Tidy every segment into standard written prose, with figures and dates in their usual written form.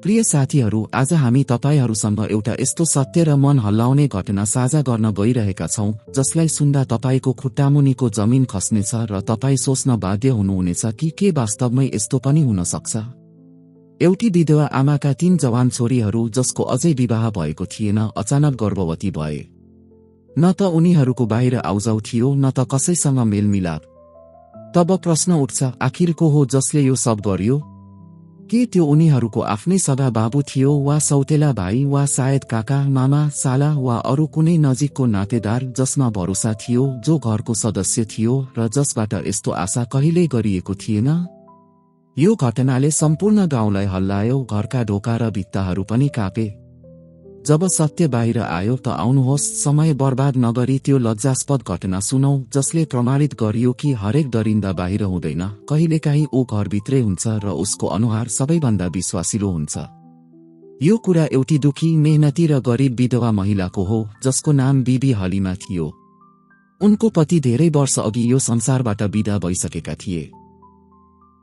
प्रिय साथीहरू, आज हामी तपाईहरूसँग एउटा यस्तो सत्य र मन हल्लाउने घटना साझा गर्न गइरहेका छौं जसलाई सुन्दा तपाईको खुट्टामुनिको जमिन खस्नेछ र तपाई सोच्न बाध्य हुनुहुनेछ कि के वास्तवमै यस्तो पनि हुन सक्छ। एउटी विधवा आमाका 3 जवान छोरीहरू जसको अझै विवाह भएको थिएन अचानक गर्भवती भए। न त उनीहरूको बाहिर आउजाउ थियो न त कसैसँग मेलमिलाप। तब प्रश्न उठ्छ, आखिर को हो जसले यो सब गर्यो? के त्यो उनीहरूको आफ्नै सगा बाबु थियो वा सौतेला भाइ वा सायद काका, मामा, साला वा अरू कुनै नजिकको नातेदार जसमा भरोसा थियो, जो घरको सदस्य थियो र जसबाट यस्तो आशा कहिल्यै गरिएको थिएन? यो घटनाले सम्पूर्ण गाउँलाई हल्लायो, घरका ढोका र भित्ताहरू पनि कापे। जब सत्य बाहिर आयो त आउनुहोस् समय बर्बाद नगरी त्यो लज्जास्पद घटना सुनौ जसले प्रमाणित गरियो कि हरेक दरिन्दा बाहिर हुँदैन, कहिलेकाहीँ ऊ घरभित्रै हुन्छ र उसको अनुहार सबैभन्दा विश्वासिलो हुन्छ। यो कुरा एउटी दुखी, मेहनती र गरिब विधवा महिलाको हो जसको नाम बीबी हलिमा थियो। उनको पति धेरै वर्ष अघि यो संसारबाट विदा भइसकेका थिए।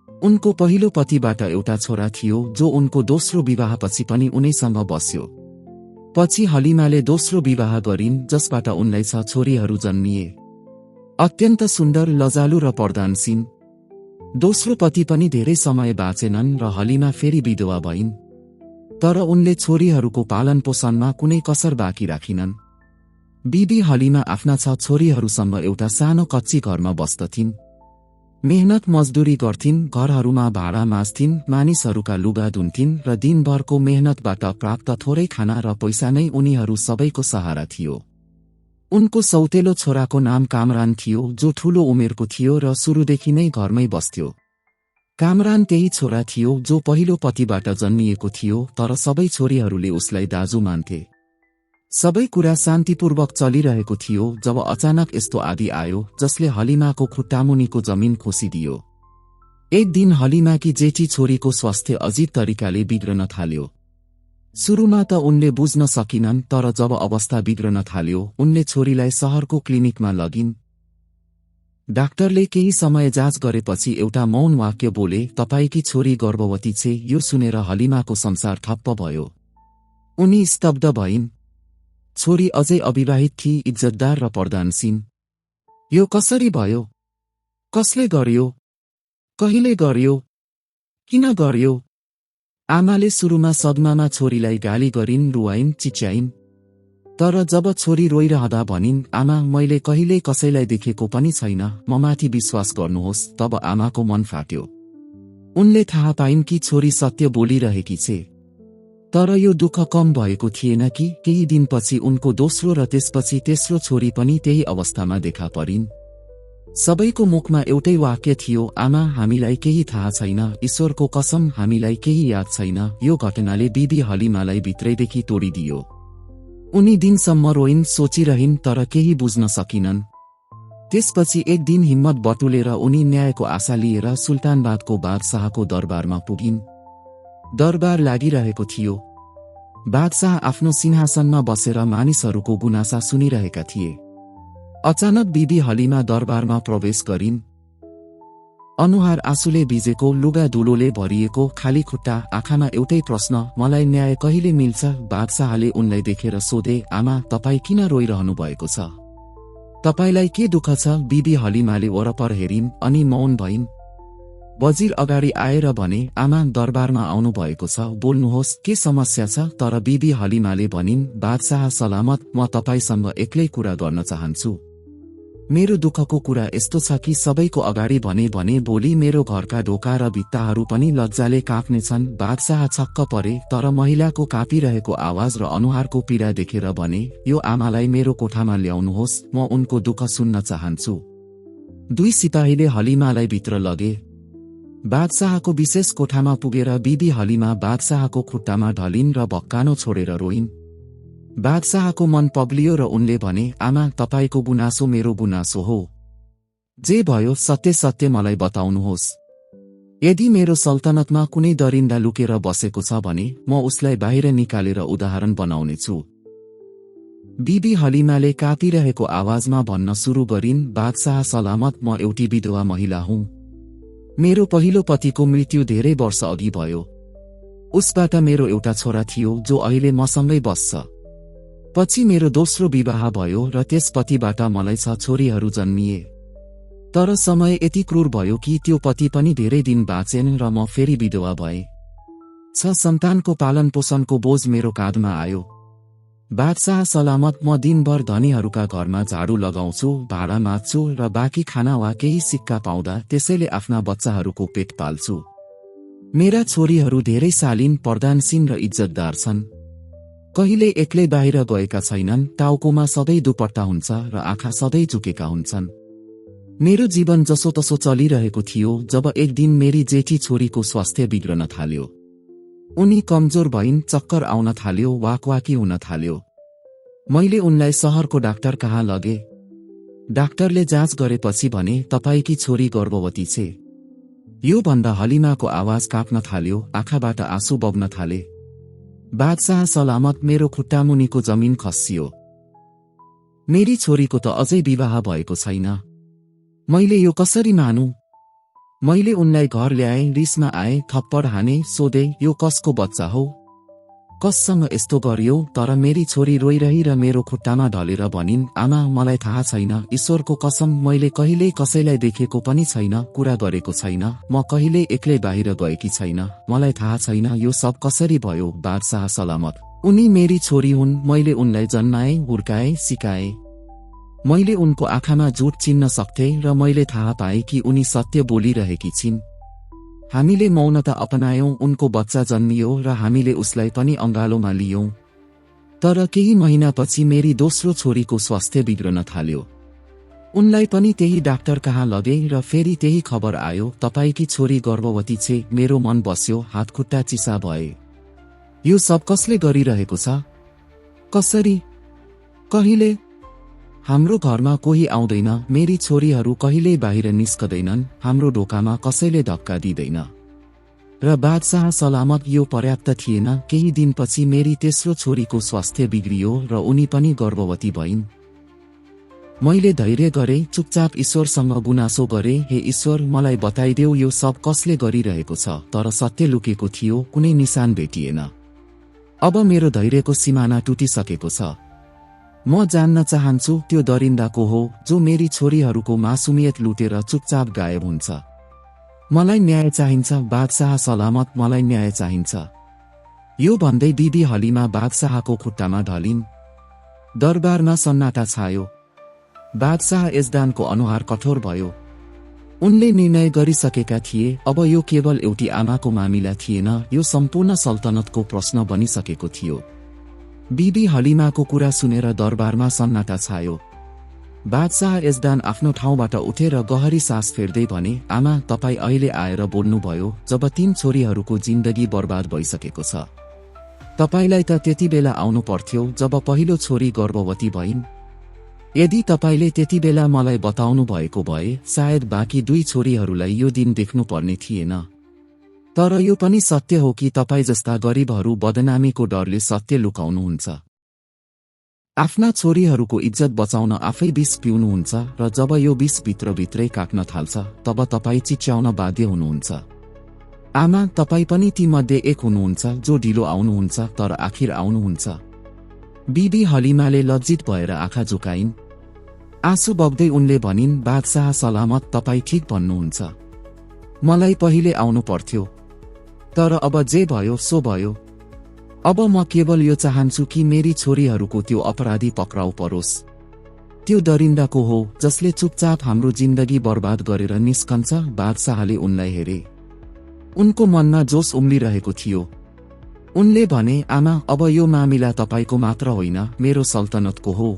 उनको पहिलो पतिबाट एउटा छोरा थियो जो उनको दोस्रो विवाहपछि पनि उनैसँग बस्यो। पछि हलिमाले दोस्रो विवाह गरिन् जसबाट उनलाई 6 छोरीहरू जन्मिए। अत्यन्त सुन्दर, लजालु र पर्दानशील। दोस्रो पति पनि धेरै समय बाँचेनन् र हलिमा फेरि विधवा भइन्। तर उनले छोरीहरूको पालन पोषणमा कुनै कसर बाँकी राखिनन्। बीबी हलिमा आफ्ना 6 छोरीहरूसँग एउटा सानो कच्ची घरमा बस्दथिन्। मेहनत मजदुरी गर्थिन्, घरहरूमा भाडा माझ्थिन्, मानिसहरूका लुगा धुन्थिन् र दिनभरको मेहनतबाट प्राप्त थोरै खाना र पैसा नै उनीहरू सबैको सहारा थियो। उनको सौतेलो छोराको नाम कामरान थियो जो ठूलो उमेरको थियो र सुरुदेखि नै घरमै बस्थ्यो। कामरान त्यही छोरा थियो जो पहिलो पतिबाट जन्मिएको थियो, तर सबै छोरीहरूले उसलाई दाजु मान्थे। सबै कुरा शान्तिपूर्वक चलिरहेको थियो जब अचानक यस्तो आदि आयो जसले हलिमाको खुट्टामुनिको जमिन खोसिदियो। एक दिन हलिमाकी जेठी छोरीको स्वास्थ्य अजीब तरिकाले बिग्रन थाल्यो। सुरुमा त उनले बुझ्न सकिनन्, तर जब अवस्था बिग्रन थाल्यो उनले छोरीलाई शहरको क्लिनिकमा लगिन्। डाक्टरले केही समय जाँच गरेपछि एउटा मौन वाक्य बोले, तपाईकी छोरी गर्भवती छे। यो सुनेर हलिमाको संसार ठप्प भयो। उनी स्तब्ध भइन्। छोरी अझै अविवाहित थिई, इज्जतदार र पर्दानशील। यो कसरी भयो? कसले गर्यो? कहिले गर्यो? किन गर्यो? आमाले सुरुमा सदमामा छोरीलाई गाली गरिन्, रुवाइन्, चिच्याइन्। तर जब छोरी रोइरहँदा भनिन्, आमा मैले कहिल्यै कसैलाई देखेको पनि छैन, ममाथि विश्वास गर्नुहोस्, तब आमाको मन फाट्यो। उनले थाहा पाइन् कि छोरी सत्य बोलिरहेकी छे। तर यो दुःख कम भएको थिएन कि केही दिनपछि उनको दोस्रो र त्यसपछि तेस्रो छोरी पनि त्यही अवस्थामा देखा परिन्। सबैको मुखमा एउटै वाक्य थियो, आमा हामीलाई केही थाहा छैन, ईश्वरको कसम हामीलाई केही याद छैन। यो घटनाले बीबी हलिमालाई भित्रैदेखि तोडिदियो। उनी दिनसम्म रोइन्, सोचिरहिन्, तर केही बुझ्न सकिनन्। त्यसपछि एक दिन हिम्मत बटुलेर उनी न्यायको आशा लिएर सुल्तानबादको बादशाहको दरबारमा पुगिन्। दरबार लागिरहेको थियो। बादशाह आफ्नो सिंहासनमा बसेर मानिसहरूको गुनासा सुनिरहेका थिए। अचानक बीबी हलिमा दरबारमा प्रवेश गरिन्। अनुहार आँसुले भिजेको, लुगा धुलोले भरिएको, खाली खुट्टा, आँखामा एउटै प्रश्न, मलाई न्याय कहिले मिल्छ? बादशाहले उनलाई देखेर सोधे, आमा तपाई किन रोइरहनु भएको छ? तपाईलाई के दुःख छ? बीबी हलिमाले वरपर हेरिन् अनि मौन भइन्। वजिर अगाडि आएर भने, आमा दरबारमा आउनु भएको छ, बोल्नुहोस्, के समस्या छ? तर बीबी हलिमाले भनिन्, बादशाह सलामत, म तपाईसँग एक्लै कुरा गर्न चाहन्छु। मेरो दुःखको कुरा यस्तो छ कि सबैको अगाडि भने भोलि मेरो घरका ढोका र भित्ताहरू पनि लज्जाले काप्नेछन्। बादशाह छक्क परे, तर महिलाको कापिरहेको आवाज र अनुहारको पीडा देखेर भने, यो आमालाई मेरो कोठामा ल्याउनुहोस्, म उनको दुःख सुन्न चाहन्छु। 2 सिपाहीले हलिमालाई भित्र लगे। बादशाहको विशेष कोठामा पुगेर बीबी हलिमा बादशाहको खुट्टामा ढलिन् र भक्कानो छोडेर रोइन्। बादशाहको मन पग्लियो र उनले भने, आमा तपाईको गुनासो मेरो गुनासो हो। जे भयो सत्य सत्य मलाई बताउनुहोस्। यदि मेरो सल्तनतमा कुनै दरिन्दा लुकेर बसेको छ भने म उसलाई बाहिर निकालेर उदाहरण बनाउनेछु। बीबी हलिमाले कापिरहेको आवाजमा भन्न सुरु गरिन्, बादशाह सलामत, म एउटी विधवा महिला हुँ। मेरो पहिलो पतिको मृत्यु धेरै वर्ष अघि भयो। उसबाट मेरो एउटा छोरा थियो जो अहिले मसँगै बस्छ। पछि मेरो दोस्रो विवाह भयो र त्यस पतिबाट मलाई 6 छोरीहरू जन्मिए। तर समय यति क्रूर भयो कि त्यो पति पनि धेरै दिन बाँचेन र म फेरि विधवा भएँ। 6 सन्तानको पालन पोषणको बोझ मेरो काँधमा आयो। बादशाह सलामत, म दिनभर धनीहरूका घरमा झाडु लगाउँछु, भाडा माझ्छु र बाँकी खाना वा केही सिक्का पाउँदा त्यसैले आफ्ना बच्चाहरूको पेट पाल्छु। मेरा छोरीहरू धेरै शालीन, प्रदानशील र इज्जतदार छन्। कहिले एक्लै बाहिर गएका छैनन्, टाउकोमा सधैँ दुपट्टा हुन्छ र आँखा सधैँ झुकेका हुन्छन्। मेरो जीवन जसोतसो चलिरहेको थियो जब एक दिन मेरी जेठी छोरीको स्वास्थ्य बिग्रन थाल्यो। उनी कमजोर भइन्, चक्कर आउन थाल्यो, वाकवाकी हुन थाल्यो। मैले उनलाई शहरको डाक्टर कहाँ लगे। डाक्टरले जाँच गरेपछि भने तपाईकी छोरी गर्भवती छे। यो भन्दा हलिमाको आवाज काँप्न थाल्यो, आँखाबाट आँसु बग्न थाले। बादशाह सलामत, मेरो खुट्टामुनिको जमिन खस्सियो। मेरी छोरीको त अझै विवाह भएको छैन। मैले यो कसरी मानु? मैले उनलाई घर ल्याएँ, रिसमा आए, थप्पड हाने, सोधे यो कसको बच्चा हो, कससँग यस्तो गर्यो? तर मेरी छोरी रोइरही र मेरो खुट्टामा ढलेर भनिन्, आमा मलाई थाहा छैन, ईश्वरको कसम मैले कहिल्यै कसैलाई देखेको पनि छैन, कुरा गरेको छैन, म कहिल्यै एक्लै बाहिर गएकी छैन, मलाई थाहा छैन यो सब कसरी भयो। बादशाह सलामत, उनी मेरी छोरी हुन्, मैले उनलाई जन्माएँ, हुर्काएँ, सिकाएँ। मैले उनको आँखामा झुट चिन्न सक्थेँ र मैले थाहा पाएँ कि उनी सत्य बोलिरहेकी छिन्। हामीले मौनता अपनायौं, उनको बच्चा जन्मियो र हामीले उसलाई पनि अंगालोमा लियौं। तर केही महिनापछि मेरी दोस्रो छोरीको स्वास्थ्य बिग्रन थाल्यो। उनलाई पनि त्यही डाक्टर कहाँ लगे र फेरि त्यही खबर आयो, तपाईकी छोरी गर्भवती छे। मेरो मन बस्यो, हातखुट्टा चिसा भए। यो सब कसले गरिरहेको छ? कसरी? कहिले? हाम्रो घरमा कोही आउँदैन, मेरी छोरीहरू कहिल्यै बाहिर निस्कदैनन्, हाम्रो ढोकामा कसैले धक्का दिँदैन। र बादशाह सलामत, यो पर्याप्त थिएन। केही दिनपछि मेरी तेस्रो छोरीको स्वास्थ्य बिग्रियो र उनी पनि गर्भवती भइन्। मैले धैर्य गरे, चुपचाप ईश्वरसँग गुनासो गरे, हे ईश्वर मलाई बताइदेऊ यो सब कसले गरिरहेको छ। तर सत्य लुकेको थियो, कुनै निशान भेटिएन। अब मेरो धैर्यको सिमाना टुटिसकेको छ। म जान्न चाहन्छु त्यो दरिन्दा को हो जो मेरी छोरीहरूको मासुमियत लुटेर चुपचाप गायब हुन्छ। मलाई न्याय चाहिन्छ बादशाह सलामत, मलाई न्याय चाहिन्छ। यो भन्दै बिबी हलिमा बादशाहको खुट्टामा ढलिन्। दरबारमा सन्नाटा छायो। बादशाह यजदानको अनुहार कठोर भयो। उनले निर्णय गरिसकेका थिए, अब यो केवल एउटी आमाको मामिला थिएन, यो सम्पूर्ण सल्तनतको प्रश्न बनिसकेको थियो। बिबी हलिमाको कुरा सुनेर दरबारमा सन्नाटा छायो। बादशाह यजदान आफ्नो ठाउँबाट उठेर गहरी सास फेर्दै भने, आमा तपाई अहिले आएर बोल्नुभयो जब 3 छोरीहरूको जिन्दगी बर्बाद भइसकेको छ। तपाईलाई त त्यति बेला आउनु पर्थ्यो जब पहिलो छोरी गर्भवती भइन्। यदि तपाईले त्यति बेला मलाई बताउनु भएको भए सायद बाँकी 2 छोरीहरूलाई यो दिन देख्नु पर्ने थिएन। तर यो पनि सत्य हो कि तपाई जस्ता गरिबहरू बदनामीको डरले सत्य लुकाउनुहुन्छ। आफ्ना छोरीहरूको इज्जत बचाउन आफै विष पिउनुहुन्छ र जब यो विष भित्रभित्रै काट्न थाल्छ तब तपाई चिच्याउन बाध्य हुनुहुन्छ। आमा तपाई पनि ती मध्ये एक हुनुहुन्छ जो ढिलो आउनुहुन्छ तर आखिर आउनुहुन्छ। बिबी हलिमाले लज्जित भएर आँखा झुकाइन्। आँसु बग्दै उनले भनिन्, बादशाह सलामत तपाई ठीक भन्नुहुन्छ। मलाई पहिले आउनु पर्थ्यो। तर अब जे भयो सो भयो। अब म केवल यो चाहन्छु कि मेरी छोरीहरूको त्यो अपराधी पक्राउ परोस्। त्यो दरिन्दा को हो जसले चुपचाप हाम्रो जिन्दगी बर्बाद गरेर निस्कन्छ। बादशाहले उनलाई हेरे। उनको मनमा जोश उम्लिरहेको थियो। उनले भने, आमा अब यो मामिला तपाईको मात्र होइन, मेरो सल्तनतको हो।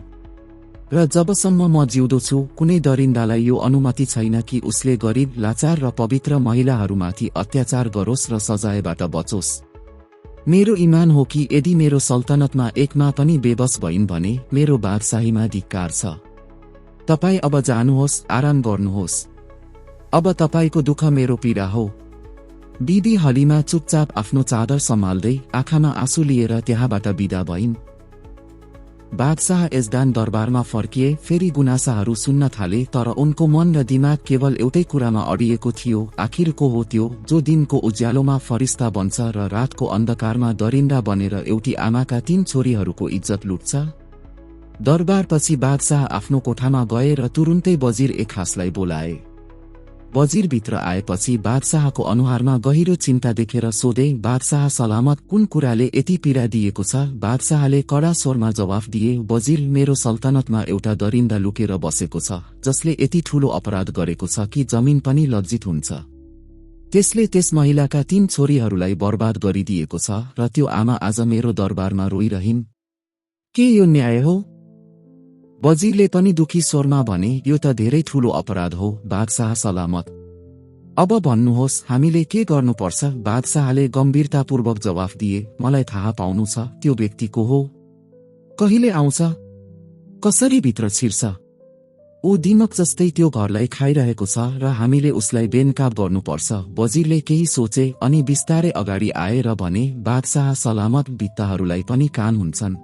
र जबसम्म म जिउँदो छु कुनै दरिन्दालाई यो अनुमति छैन कि उसले गरिब, लाचार र पवित्र महिलाहरूमाथि अत्याचार गरोस् र सजायबाट बचोस्। मेरो ईमान हो कि यदि मेरो सल्तनतमा एकमा पनि बेबस भइन् भने मेरो बादशाहीमा धिक्कार छ। तपाई अब जानुहोस्, आराम गर्नुहोस्। अब तपाईको दुःख मेरो पीडा हो। बिबी हलिमा चुपचाप आफ्नो चादर सम्हाल्दै आँखामा आँसु लिएर त्यहाँबाट बिदा भइन्। बादशाह यजदान दरबारमा फर्किए, फेरि गुनासाहरू सुन्न थाले, तर उनको मन र दिमाग केवल एउटै कुरामा अडिएको थियो, आखिर को हो त्यो जो दिनको उज्यालोमा फरिस्ता बन्छ र रातको अन्धकारमा दरिन्दा बनेर एउटी आमाका 3 छोरीहरूको इज्जत लुट्छ। दरबारपछि बादशाह आफ्नो कोठामा गए र तुरुन्तै वजिर एक खासलाई बोलाए। वजिर भित्र आएपछि बादशाहको अनुहारमा गहिरो चिन्ता देखेर सोधे, बादशाह सलामत, कुन कुराले यति पीडा दिएको छ? बादशाहले कडा स्वरमा जवाफ दिए, वजिर, मेरो सल्तनतमा एउटा दरिन्दा लुकेर बसेको छ जसले यति ठूलो अपराध गरेको छ कि जमिन पनि लज्जित हुन्छ। त्यसले त्यस महिलाका 3 छोरीहरूलाई बर्बाद गरिदिएको छ र त्यो आमा आज मेरो दरबारमा रोइरहिन्। के यो न्याय हो? वजिरले पनि दुखी स्वरमा भने, यो त धेरै ठूलो अपराध हो बादशाह सलामत। अब भन्नुहोस्, हामीले के गर्नुपर्छ? बादशाहले गम्भीरतापूर्वक जवाफ दिए, मलाई थाहा पाउनु छ त्यो व्यक्ति को हो, कहिले आउँछ, कसरी भित्र छिर्छ। ऊ दिमक जस्तै त्यो घरलाई खाइरहेको छ र हामीले उसलाई बेनकाब गर्नुपर्छ। वजिरले केही सोचे अनि बिस्तारै अगाडि आए र भने, बादशाह सलामत, भित्ताहरूलाई पनि कान हुन्छन्।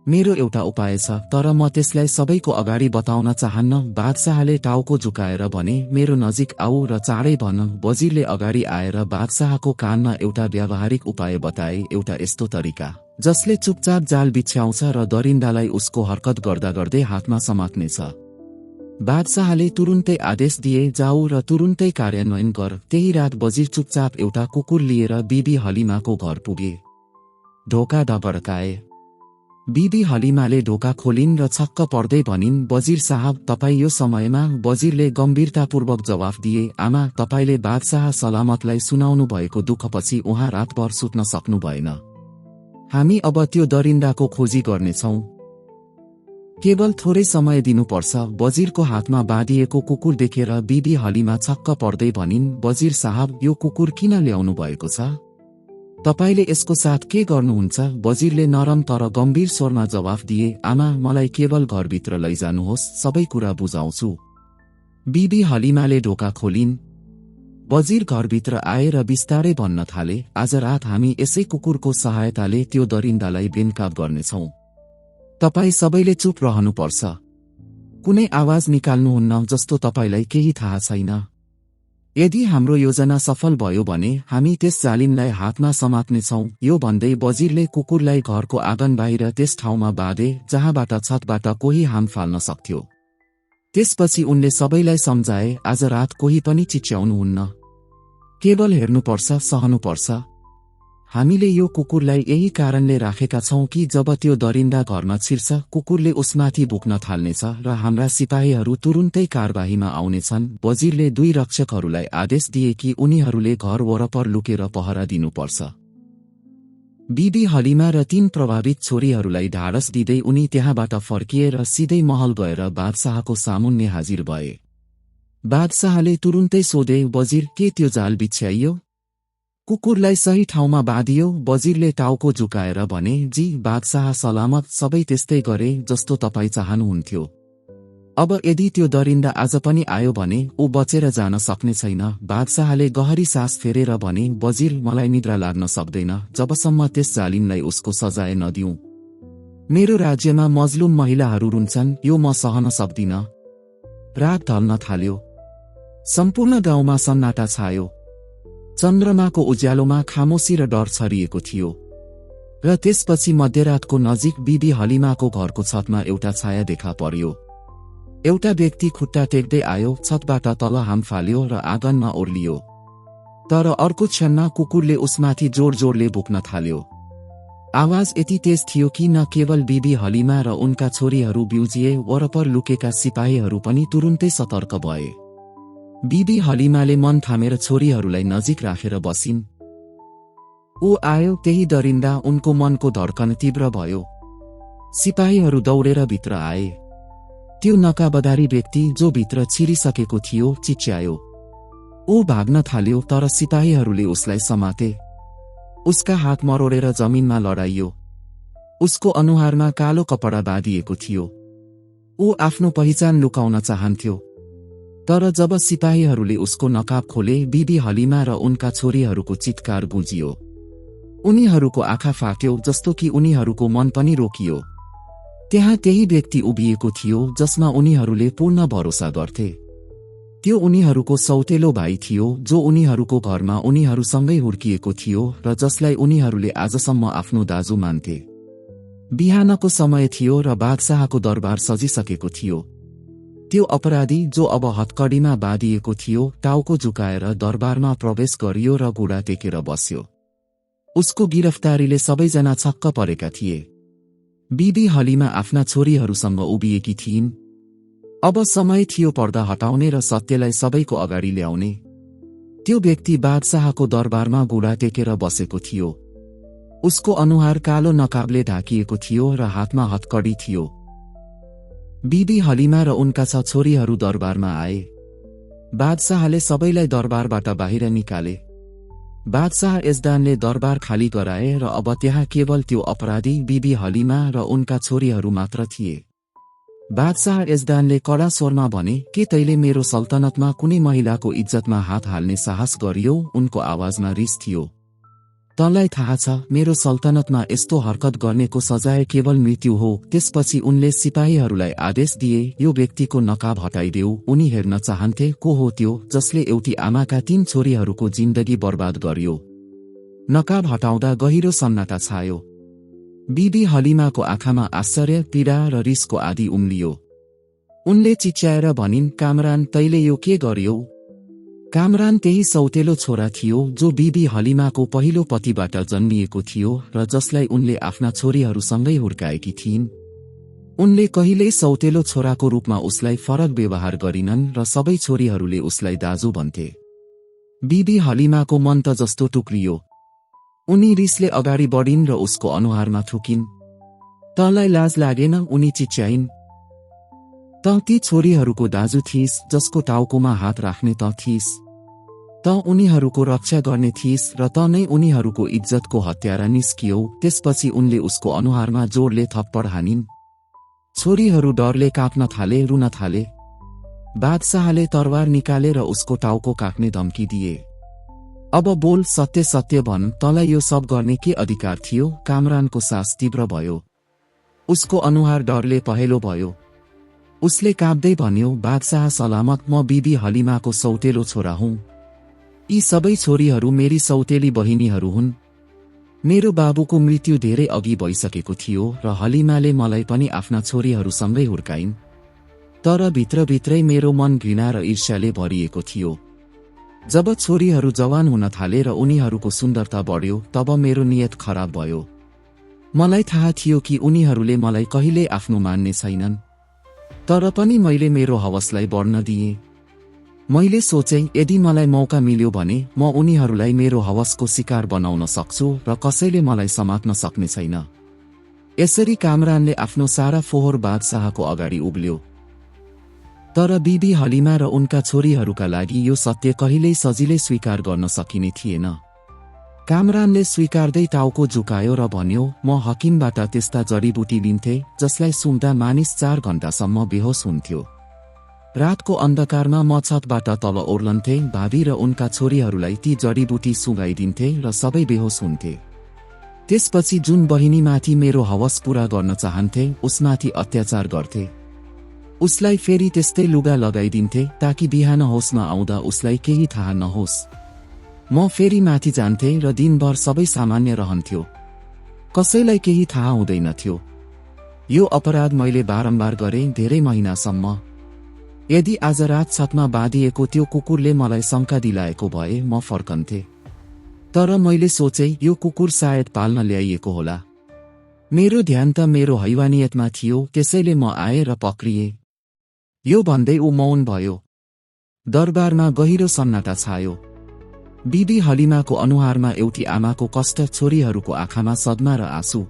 मेरो एउटा उपाय छ, तर म त्यसलाई सबैको अगाडि बताउन चाहन्न। बादशाहले टाउको झुकाएर भने, मेरो नजिक आऊ र चाँडै भन। वजिरले अगाडि आएर बादशाहको कानमा एउटा व्यावहारिक उपाय बताए, एउटा यस्तो तरिका जसले चुपचाप जाल बिछ्याउँछ र दरिन्दालाई उसको हरकत गर्दा गर्दै हातमा समात्नेछ। बादशाहले तुरुन्तै आदेश दिए, जाऊ र तुरुन्तै कार्यान्वयन गर। त्यही रात वजिर चुपचाप एउटा कुकुर लिएर बिबी हलिमाको घर पुगे। ढोका दबड्काए। बिबी हलिमाले ढोका खोलिन् र छक्क पर्दै भनिन्, वजिर साहब, तपाईँ यो समयमा? वजिरले गम्भीरतापूर्वक जवाफ दिए, आमा, तपाईले बादशाह सलामतलाई सुनाउनु भएको दुःखपछि उहाँ रातभर सुत्न सक्नु भएन। हामी अब त्यो दरिन्दाको खोजी गर्नेछौं। केवल थोरै समय दिनुपर्छ। वजिरको हातमा बाँधिएको कुकुर देखेर बिबी हलिमा छक्क पर्दै भनिन्, वजिर साहब, यो कुकुर किन ल्याउनु भएको छ? तपाईले यसको साथ के गर्नुहुन्छ? वजिरले नरम तर गम्भीर स्वरमा जवाफ दिए, आमा, मलाई केवल घरभित्र लैजानुहोस्, सबै कुरा बुझाउँछु। बिबी हलिमाले ढोका खोलिन्। वजिर घरभित्र आए र बिस्तारै भन्न थाले, आज रात हामी यसै कुकुरको सहायताले त्यो दरिन्दालाई बेनकाब गर्नेछौं। तपाईँ सबैले चुप रहनुपर्छ। कुनै आवाज निकाल्नुहुन्न जस्तो तपाईलाई केही थाहा छैन। यदि हाम्रो योजना सफल भयो भने हामी त्यस जालिमलाई हातमा समात्नेछौं। यो भन्दै वजिरले कुकुरलाई घरको आँगन बाहिर त्यस ठाउँमा बाँधे जहाँबाट छतबाट कोही हाम फाल्न सक्थ्यो। त्यसपछि उनले सबैलाई सम्झाए, आज रात कोही पनि चिच्याउनुहुन्न, केवल हेर्नुपर्छ, सहनुपर्छ। हामीले यो कुकुरलाई यही कारणले राखेका छौं कि जब त्यो दरिन्दा घरमा छिर्छ, कुकुरले उसमाथि भुक्न थाल्नेछ र हाम्रा सिपाहीहरू तुरुन्तै कारबाहीमा आउनेछन्। वजिरले 2 रक्षकहरूलाई आदेश दिए कि उनीहरूले घर वरपर लुकेर पहरा दिनुपर्छ। बिबी हलिमा र 3 प्रभावित छोरीहरूलाई ढाडस दिँदै उनी त्यहाँबाट फर्किए र सिधै महल गएर बादशाहको सामुन्ने हाजिर भए। बादशाहले तुरुन्तै सोधे, वजिर, के त्यो जाल बिछ्याइयो? कुकुरलाई सही ठाउँमा बाँधियो? वजिरले टाउको झुकाएर भने, जी बादशाह सलामत, सबै त्यस्तै गरे जस्तो तपाईँ चाहनुहुन्थ्यो। अब यदि त्यो दरिन्दा आज पनि आयो भने ऊ बचेर जान सक्ने छैन। बादशाहले गहरी सास फेरेर भने, वजिर, मलाई निद्रा लाग्न सक्दैन जबसम्म त्यस जालिमलाई उसको सजाय नदिउँ। मेरो राज्यमा मजलुम महिलाहरू रुन्छन्, यो म सहन सक्दिन। रात ढल्न थाल्यो। सम्पूर्ण गाउँमा सन्नाटा छायो। चन्द्रमाको उज्यालोमा खामोशी र डर छरिएको थियो। र त्यसपछि मध्यरातको नजिक बिबी हलिमाको घरको छतमा एउटा छाया देखा पर्यो। एउटा व्यक्ति खुट्टा टेक्दै आयो, छतबाट तल हाम फाल्यो र आँगनमा ओर्लियो। तर अर्को क्षणमा कुकुरले उसमाथि जोड-जोडले भुक्न थाल्यो। आवाज यति तेज थियो कि न केवल बिबी हलिमा र उनका छोरीहरू बिउजिए, वरपर लुकेका सिपाहीहरू पनि तुरुन्तै सतर्क भए। बिबी हलिमाले मन थामेर छोरीहरूलाई नजिक राखेर बसिन्। ऊ आयो, त्यही दरिन्दा। उनको मनको धड्कन तीव्र भयो। सिपाहीहरू दौडेर भित्र आए। त्यो नकाबदारी व्यक्ति जो भित्र छिरिसकेको थियो चिच्यायो। ऊ भाग्न थाल्यो, तर सिपाहीहरूले उसलाई समाते। उसका हात मरोडेर जमिनमा लडाइयो। उसको अनुहारमा कालो कपडा बाँधिएको थियो। ऊ आफ्नो पहिचान लुकाउन चाहन्थ्यो। तर जब सिपाहीहरूले उसको नकाब खोले, बिबी हलिमा र उनका छोरीहरूको चित्कार गुन्जियो। उनीहरूको आँखा फाट्यो, जस्तो कि उनीहरूको मन पनि रोकियो। त्यहाँ त्यही व्यक्ति उभिएको थियो जसमा उनीहरूले पूर्ण भरोसा गर्थे। त्यो उनीहरूको सौतेलो भाइ थियो जो उनीहरूको घरमा उनीहरूसँगै हुर्किएको थियो र जसलाई उनीहरूले आजसम्म आफ्नो दाजु मान्थे। बिहानको समय थियो र बादशाहको दरबार सजिसकेको थियो। त्यो अपराधी जो अब हत्कडीमा बाँधिएको थियो टाउको झुकाएर दरबारमा प्रवेश गरियो र घुँडा टेकेर बस्यो। उसको गिरफ्तारीले सबैजना छक्क परेका थिए। बिबी हलिमा आफ्ना छोरीहरूसँग उभिएकी थिइन्। अब समय थियो पर्दा हटाउने र सत्यलाई सबैको अगाडि ल्याउने। त्यो व्यक्ति बादशाहको दरबारमा घुँडा टेकेर बसेको थियो। उसको अनुहार कालो नकाबले ढाकिएको थियो र हातमा हत्कडी थियो। बिबी हलिमा र उनका 6 छोरीहरू दरबारमा आए। बादशाहले सबैलाई दरबारबाट बाहिर निकाले। बादशाह यजदानले दरबार खाली गराए र अब त्यहाँ केवल त्यो अपराधी बिबी हलिमा र उनका छोरीहरू मात्र थिए। बादशाह यजदानले कडा स्वरमा भने, के तैले मेरो सल्तनतमा कुनै महिलाको इज्जतमा हात हाल्ने साहस गरियो? उनको आवाजमा रिस थियो। तँलाई थाहा छ मेरो सल्तनतमा यस्तो हरकत गर्नेको सजाय केवल मृत्यु हो। त्यसपछि उनले सिपाहीहरूलाई आदेश दिए, यो व्यक्तिको नकाब हटाइदेऊ। उनी हेर्न चाहन्थे को हो त्यो जसले एउटी आमाका 3 छोरीहरूको जिन्दगी बर्बाद गर्यो। नकाब हटाउँदा गहिरो सन्नाटा छायो। बिबी हलिमाको आँखामा आश्चर्य, पीडा र रिसको आँधी उम्लियो। उनले चिच्याएर भनिन्, कामरान, तैले यो के गर्यौ? कामरान त्यही सौतेलो छोरा थियो जो बिबी हलिमाको पहिलो पतिबाट जन्मिएको थियो र जसलाई उनले आफ्ना छोरीहरूसँगै हुर्काएकी थिइन्। उनले कहिल्यै सौतेलो छोराको रूपमा उसलाई फरक व्यवहार गरिनन् र सबै छोरीहरूले उसलाई दाजु भन्थे। बिबी हलिमाको मन त जस्तो टुक्रियो। उनी रिसले अगाडि बढिन् र उसको अनुहारमा थुकिन्। तँलाई लाज लागेन? उनी चिच्याइन्। त ती छोरीहरूको दाजु थिइस्, जसको टाउकोमा हात राख्ने त थिइस्। त उनीहरूको रक्षा गर्ने थिइस् र त नै उनीहरूको इज्जतको हत्यारा निस्कियौ। त्यसपछि उनले उसको अनुहारमा जोडले थप्पड हानिन्। छोरीहरू डरले काँप्न थाले, रुन थाले। बादशाहले तरवार निकालेर उसको टाउको काट्ने धम्की दिए। अब बोल, सत्य सत्य भन्, तँलाई यो सब गर्ने के अधिकार थियो? कामरानको सास तीव्र भयो। उसको अनुहार डरले पहेँलो भयो। उसले काँप्दै भन्यो, बादशाह सलामत, म बिबी हलिमाको सौतेलो छोरा हुँ। यी सबै छोरीहरू मेरी सौतेली बहिनीहरू हुन्। मेरो बाबुको मृत्यु धेरै अघि भइसकेको थियो र हलिमाले मलाई पनि आफ्ना छोरीहरूसँगै हुर्काइन्। तर भित्रभित्रै मेरो मन घृणा र ईर्ष्याले भरिएको थियो। जब छोरीहरू जवान हुन थाले र उनीहरूको सुन्दरता बढ्यो तब मेरो नियत खराब भयो। मलाई थाहा थियो कि उनीहरूले मलाई कहिल्यै आफ्नो मान्ने छैनन्। तर पनि मैले मेरो हवसलाई बढ्न दिएँ। मैले सोचेँ यदि मलाई मौका मिल्यो भने म उनीहरूलाई मेरो हवसको शिकार बनाउन सक्छु र कसैले मलाई समात्न सक्ने छैन। यसरी कामरानले आफ्नो सारा फोहोर बादशाहको अगाडि उभियो। तर बिबी हलिमा र उनका छोरीहरूका लागि यो सत्य कहिल्यै सजिलै स्वीकार गर्न सकिने थिएन। कामरानले स्वीकार्दै टाउको झुकायो र भन्यो, म हकिमबाट त्यस्ता जडीबुटी लिन्थे जसलाई सुँघ्दा मानिस 4 घण्टासम्म बेहोस हुन्थ्यो। रातको अन्धकारमा म छतबाट तल ओर्लन्थे। भाबी र उनका छोरीहरूलाई ती जडीबुटी सुँघाइदिन्थे र सबै बेहोस हुन्थे। त्यसपछि जुन बहिनीमाथि मेरो हवस पूरा गर्न चाहन्थे उसमाथि अत्याचार गर्थे। उसलाई फेरि त्यस्तै लुगा लगाइदिन्थे ताकि बिहान होसमा आउँदा उसलाई केही थाहा नहोस्। म फेरि माथि जान्थे र दिनभर सबै सामान्य रहन्थ्यो। कसैलाई केही थाहा हुँदैनथ्यो। यो अपराध मैले बारम्बार गरेँ, धेरै महिनासम्म। यदि आज रात छतमा बाँधिएको त्यो कुकुरले मलाई शङ्का दिलाएको भए म फर्कन्थे। तर मैले सोचे यो कुकुर सायद पाल्न ल्याइएको होला। मेरो ध्यान त मेरो हैवानियतमा थियो, त्यसैले म आए र पक्रिए। यो भन्दै ऊ मौन भयो। दरबारमा गहिरो सन्नाटा छायो। बिबी हलिमाको अनुहारमा एउटी आमाको कष्ट, छोरीहरूको आँखामा सदमा र आँसु।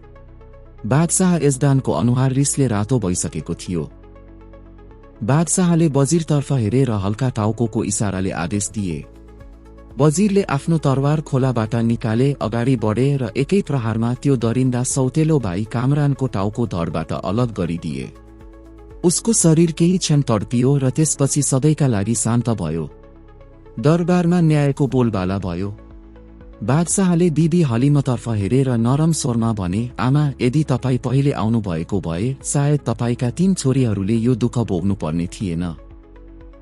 बादशाह यजदानको अनुहार रिसले रातो भइसकेको थियो। बादशाहले वजिरतर्फ हेरेर हल्का टाउको इसाराले आदेश दिए। वजिरले आफ्नो तरवार खोलाबाट निकाले, अगाडि बढे र एकै प्रहारमा त्यो दरिन्दा सौतेलो भाइ कामरानको टाउको धडबाट अलग गरिदिए। उसको शरीर केही क्षण तडपियो र त्यसपछि सधैँका लागि शान्त भयो। दरबारमा न्यायको बोलबाला भयो। बादशाहले बिबी हलिमातर्फ हेरेर नरम स्वरमा भने, आमा, यदि तपाईँ पहिले आउनुभएको भए सायद तपाईका 3 छोरीहरूले यो दुःख भोग्नु पर्ने थिएन।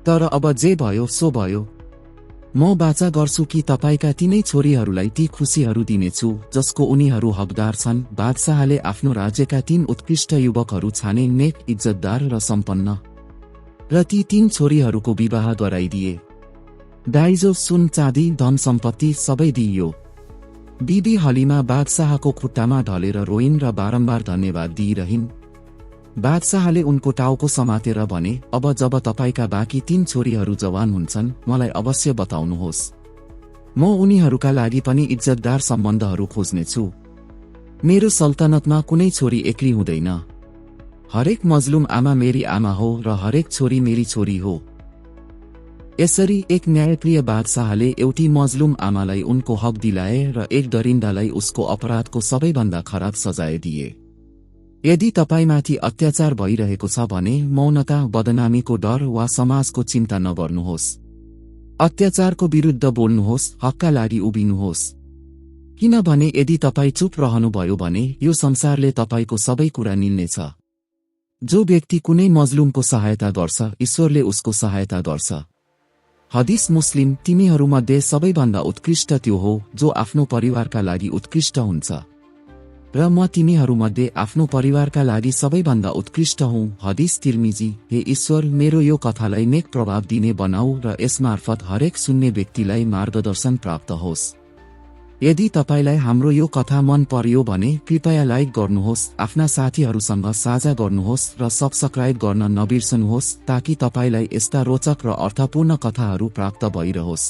तर अब जे भयो सो भयो। म बाचा गर्छु कि तपाईका 3 छोरीहरूलाई ती खुशीहरू दिनेछु जसको उनीहरू हकदार छन्। बादशाहले आफ्नो राज्यका 3 उत्कृष्ट युवकहरू छाने, नेक, इज्जतदार र सम्पन्न, र ती 3 छोरीहरूको विवाह गराइदिए। दाइजो, सुन, चाँदी, धन सम्पत्ति सबै दिइयो। बिबी हलिमा बादशाहको खुट्टामा ढलेर रोइन् र बारम्बार धन्यवाद दिइरहिन्। बादशाहले उनको टाउको समातेर भने, अब जब तपाईका बाँकी 3 छोरीहरू जवान हुन्छन् मलाई अवश्य बताउनुहोस्। म उनीहरूका लागि पनि इज्जतदार सम्बन्धहरू खोज्नेछु। मेरो सल्तनतमा कुनै छोरी एक्ली हुँदैन। हरेक मजलुम आमा मेरी आमा हो र हरेक छोरी मेरी छोरी हो। यसरी एक न्यायप्रिय बादशाहले एउटी मजलुम आमालाई उनको हक दिलाए र एक दरिन्दालाई उसको अपराधको सबैभन्दा खराब सजाय दिए। यदि तपाईमाथि अत्याचार भइरहेको छ भने मौनता, बदनामीको डर वा समाजको चिन्ता नगर्नुहोस्। अत्याचारको विरुद्ध बोल्नुहोस्, हकका लागि उभिनुहोस्। किनभने यदि तपाईँ चुप रहनुभयो भने यो संसारले तपाईको सबै कुरा निल्नेछ। जो व्यक्ति कुनै मजलुमको सहायता गर्छ ईश्वरले उसको सहायता गर्छ। हदिस मुस्लिम। तिमीहरूमध्ये सबैभन्दा उत्कृष्ट त्यो हो जो आफ्नो परिवारका लागि उत्कृष्ट हुन्छ, र म तिमीहरूमध्ये आफ्नो परिवारका लागि सबैभन्दा उत्कृष्ट हुँ। हदिस तिर्मिजी। हे ईश्वर, मेरो यो कथालाई नेक प्रभाव दिने बनाऊ र यसमार्फत हरेक सुन्ने व्यक्तिलाई मार्गदर्शन प्राप्त होस्। यदि तपाईलाई हाम्रो यो कथा मन पर्यो भने कृपया लाइक गर्नुहोस्, आफ्ना साथीहरूसँग साझा गर्नुहोस् र सब्स्क्राइब गर्न नबिर्सनुहोस् ताकि तपाईलाई यस्ता रोचक र अर्थपूर्ण कथाहरू प्राप्त भइरहोस्।